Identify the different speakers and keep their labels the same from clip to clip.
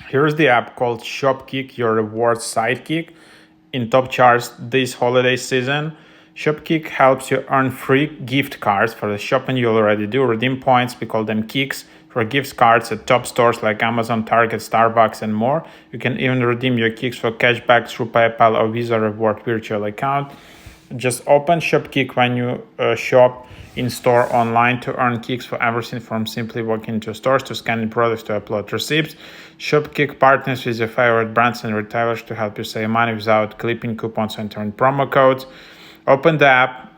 Speaker 1: Here's the app called Shopkick, your rewards sidekick. In top charts this holiday season, Shopkick helps you earn free gift cards for the shopping you already do. Redeem points, we call them kicks, for gift cards at top stores like Amazon, Target, Starbucks, and more. You can even redeem your kicks for cashback through PayPal or Visa Reward virtual account. Just open Shopkick when you shop in store online to earn kicks for everything from simply walking into stores to scanning products to upload receipts. Shopkick partners with your favorite brands and retailers to help you save money without clipping coupons and entering promo codes. Open the app,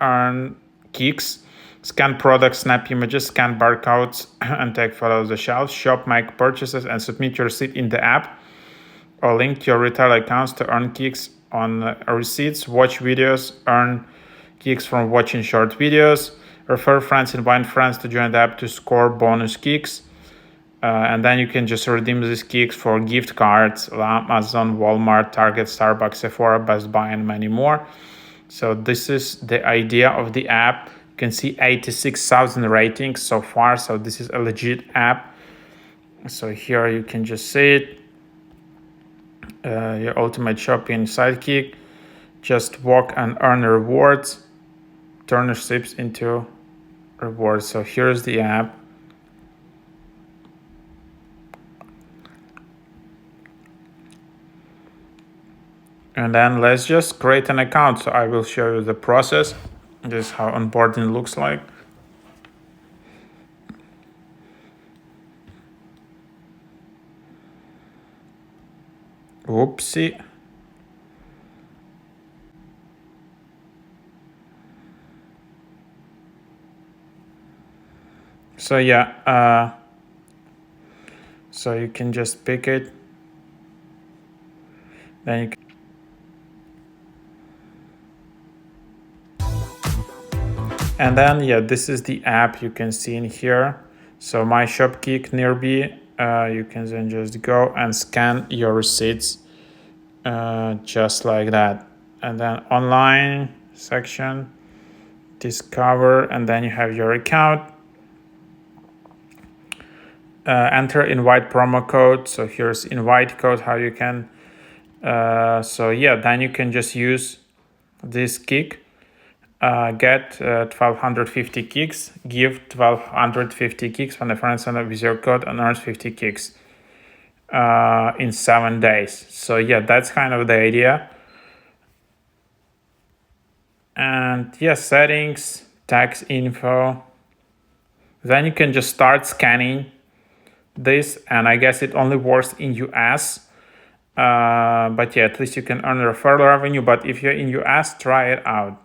Speaker 1: earn kicks, scan products, snap images, scan barcodes, and take photos of the shelves. Shop, make purchases, and submit your receipt in the app or link to your retail accounts to earn kicks on receipts. Watch videos, earn kicks from watching short videos. Refer friends, invite friends to join the app to score bonus kicks. And then you can just redeem these kicks for gift cards, Amazon, Walmart, Target, Starbucks, Sephora, Best Buy, and many more. So this is the idea of the app. You can see 86,000 ratings so far. So this is a legit app. So here you can just see it. Your ultimate shopping sidekick. Just walk and earn rewards. Turn receipts into rewards. So here's the app. And then let's just create an account. So I will show you the process. This is how onboarding looks like. Whoopsie. So yeah, so you can just pick it. Then you can and then yeah, this is the app you can see in here. So my Shopkick nearby, you can then just go and scan your receipts just like that. And then online section, discover, and then you have your account. Enter invite promo code. So here's invite code, how you can so yeah, then you can just use this kick, get 1250 kicks, give 1250 kicks when a friend signs up with your code and earns 50 kicks in 7 days. So yeah, that's kind of the idea. And yeah, settings, tax info. Then you can just start scanning this, and I guess it only works in US. But yeah, at least you can earn referral revenue. But if you're in US, try it out.